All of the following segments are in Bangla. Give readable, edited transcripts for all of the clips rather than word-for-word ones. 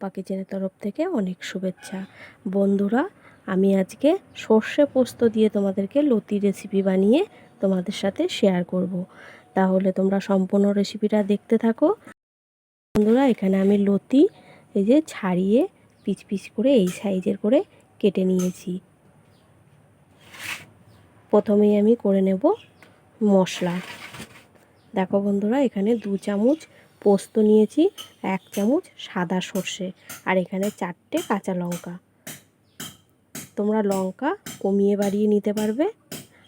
টম্পা কিচেনের তরফ থেকে অনেক শুভেচ্ছা। বন্ধুরা, আমি আজকে সর্ষে পোস্ত দিয়ে তোমাদেরকে লতি রেসিপি বানিয়ে তোমাদের সাথে শেয়ার করব। তাহলে তোমরা সম্পূর্ণ রেসিপিটা দেখতে থাকো। বন্ধুরা, এখানে আমি লতি এই যে ছাড়িয়ে পিচ পিচ করে এই সাইজের করে কেটে নিয়েছি। প্রথমেই আমি করে নেব মশলা। দেখো বন্ধুরা, এখানে 2 চামচ পোস্ত নিয়েছি, 1 চামচ সাদা সর্ষে, আর এখানে 4টে কাঁচা লঙ্কা। তোমরা লঙ্কা কমিয়ে বাড়িয়ে নিতে পারবে।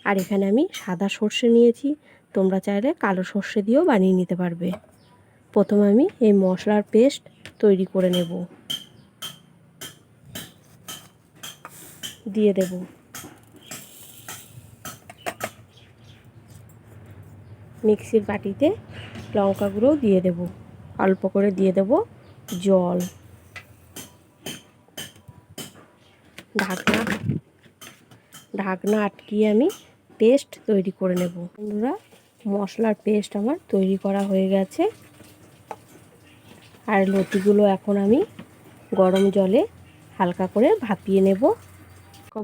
আর এখানে আমি সাদা সর্ষে নিয়েছি, তোমরা চাইলে কালো সর্ষে দিয়েও বানিয়ে নিতে পারবে। প্রথমে আমি এই মশলার পেস্ট তৈরি করে নেব। দিয়ে দেব মিক্সির বাটিতে, লঙ্কা গুঁড়ো দিয়ে দেব, অল্প করে দিয়ে দেব জল। ঢাকনা আটকিয়ে আমি পেস্ট তৈরি করে নেব। বন্ধুরা, মশলার পেস্ট আমার তৈরি করা হয়ে গেছে। আর লতিগুলো এখন আমি গরম জলে হালকা করে ভাপিয়ে নেব।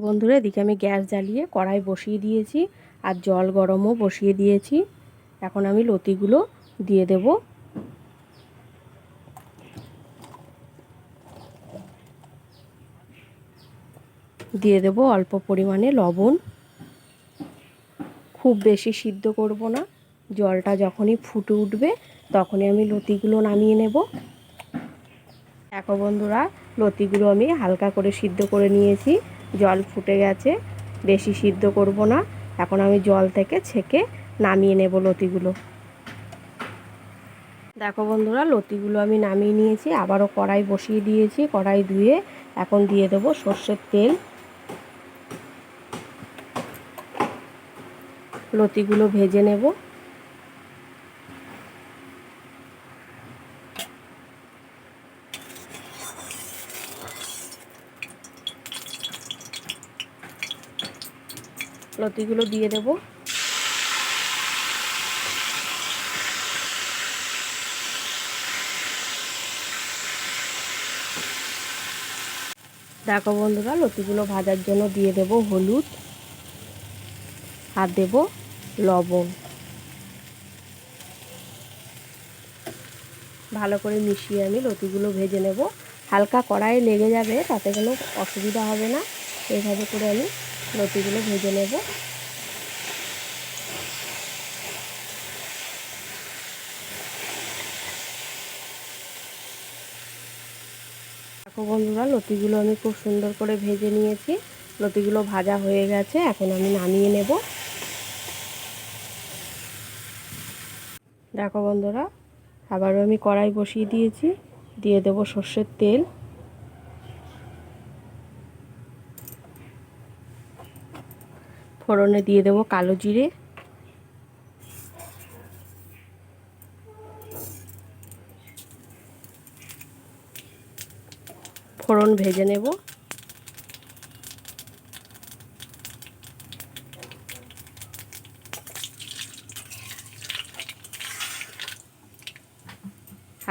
বন্ধুরা, এদিকে আমি গ্যাস জ্বালিয়ে কড়াই বসিয়ে দিয়েছি, আর জল গরমও বসিয়ে দিয়েছি। এখন আমি লতিগুলো দিয়ে দেব। দিয়ে দেব অল্প পরিমাণে লবণ। খুব বেশি সিদ্ধ করব না, জলটা যখনই ফুটে উঠবে তখনই আমি লতিগুলো নামিয়ে নেব। দেখো বন্ধুরা, লতিগুলো আমি হালকা করে সিদ্ধ করে নিয়েছি, জল ফুটে গেছে। বেশি সিদ্ধ করব না, এখন আমি জল থেকে ছেঁকে নামিয়ে নেব লতিগুলো। দেখো বন্ধুরা, লতিগুলো আমি নামিয়ে নিয়েছি। আবারও কড়াই বসিয়ে দিয়েছি, কড়াই ধুয়ে এখন দিয়ে দেব সর্ষের তেল। লতিগুলো ভেজে নেব। লতিগুলো দিয়ে দেব। দেখো বন্ধুরা, লতিগুলো ভাজার জন্য দিয়ে দেব হলুদ আর দেব লবণ। ভালো করে মিশিয়ে আমি লতিগুলো ভেজে নেব। হালকা কড়াইয়ে লেগে যাবে, তাতে কোনো অসুবিধা হবে না। এইভাবে করে আমি লতিগুলো ভেজে নেব। দেখো বন্ধুরা, লতিগুলো আমি খুব সুন্দর করে ভেজে নিয়েছি। লতিগুলো ভাজা হয়ে গেছে, এখন আমি নামিয়ে নেব। দেখো বন্ধুরা, আবারও আমি কড়াই বসিয়ে দিয়েছি, দিয়ে দেব সর্ষের তেল। ফোড়নে দিয়ে দেব কালো জিরে, ফোড়ন ভেজে নেব।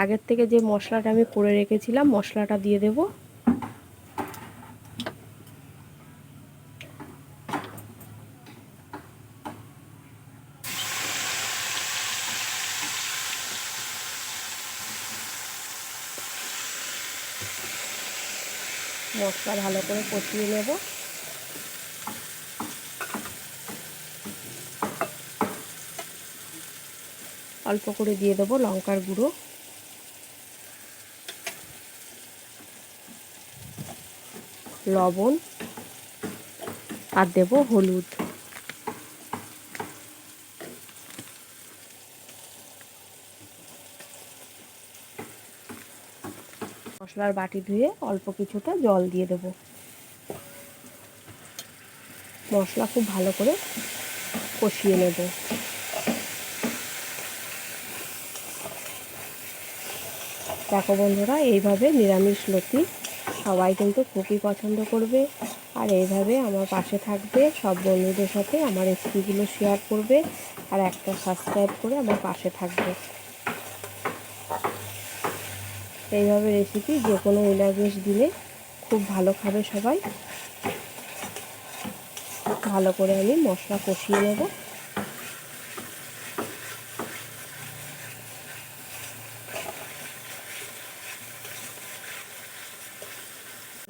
আগের থেকে যে মশলাটা আমি করে রেখেছিলাম, মশলাটা দিয়ে দেব। মশলা ভালো করে কষিয়ে নেব। অল্প করে দিয়ে দেব লঙ্কার গুঁড়ো, লবণ আর দেব হলুদ। মশলার বাটি ধুয়ে অল্প কিছুটা জল দিয়ে দেব। মশলা খুব ভালো করে কষিয়ে নেব। দেখো বন্ধুরা, এইভাবে নিরামিষ লতি সবাই কিন্তু খুবই পছন্দ করবে। আর এইভাবে আমার পাশে থাকবে, সব বন্ধুদের সাথে আমার রেসিপিগুলো শেয়ার করবে, আর একটা সাবস্ক্রাইব করে আমার পাশে থাকবে। এইভাবে রেসিপি যে কোনো নিরামিষ দিনে খুব ভালো খাবে সবাই। ভালো করে আমি মশলা কষিয়ে নেব।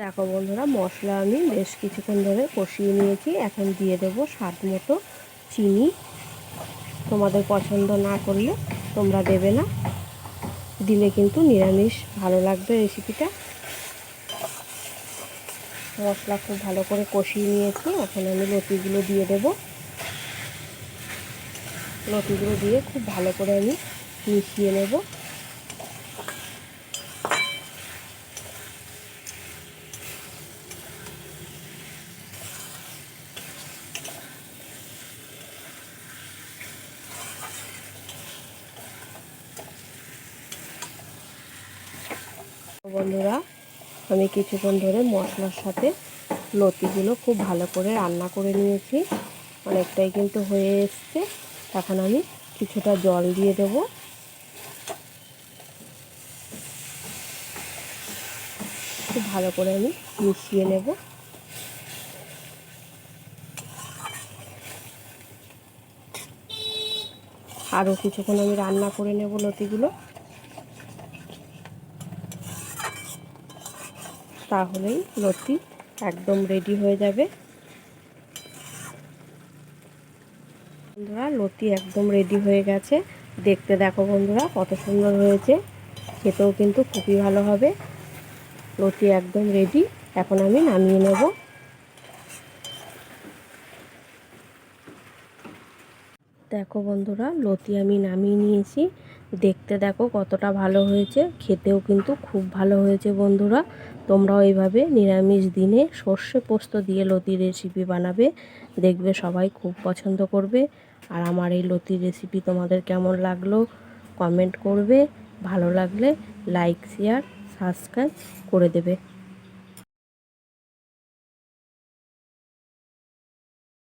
দেখো বন্ধুরা, মশলা আমি বেশ কিছুক্ষণ ধরে কষিয়ে নিয়েছি। এখন দিয়ে দেবো স্বাদ মতো চিনি। তোমাদের পছন্দ না করলে তোমরা দেবে না, দিলে কিন্তু নিরামিষ ভালো লাগবে রেসিপিটা। মশলা খুব ভালো করে কষিয়ে নিয়েছি। এখন আমি লতিগুলো দিয়ে দেব। লতিগুলো দিয়ে খুব ভালো করে আমি মিশিয়ে নেব। বন্ধুরা, আমি কিছুক্ষণ ধরে মশলার সাথে লতিগুলো খুব ভালো করে রান্না করে নিয়েছি। অনেকটাই কিন্তু হয়ে এসছে। এখন আমি কিছুটা জল দিয়ে দেব। খুব ভালো করে আমি মিশিয়ে নেব। আরও কিছুক্ষণ আমি রান্না করে নেব লতিগুলো, তাহলেই লতি একদম রেডি হয়ে যাবে। বন্ধুরা, লতি একদম রেডি হয়ে গেছে। দেখতে দেখো বন্ধুরা কত সুন্দর হয়েছে, খেতেও কিন্তু খুবই ভালো হবে। লতি একদম রেডি। এখন আমি নামিয়ে নেব। দেখো বন্ধুরা, লতি আমি নামিয়ে নিয়েছি। দেখতে দেখো কতটা ভালো হয়েছে, খেতেও কিন্তু খুব ভালো হয়েছে। বন্ধুরা, তোমরাও এইভাবে নিরামিষ দিনে সর্ষে পোস্ত দিয়ে লতির রেসিপি বানাবে, দেখবে সবাই খুব পছন্দ করবে। আর আমার এই লতির রেসিপি তোমাদের কেমন লাগলো কমেন্ট করবে। ভালো লাগলে লাইক শেয়ার সাবস্ক্রাইব করে দেবে।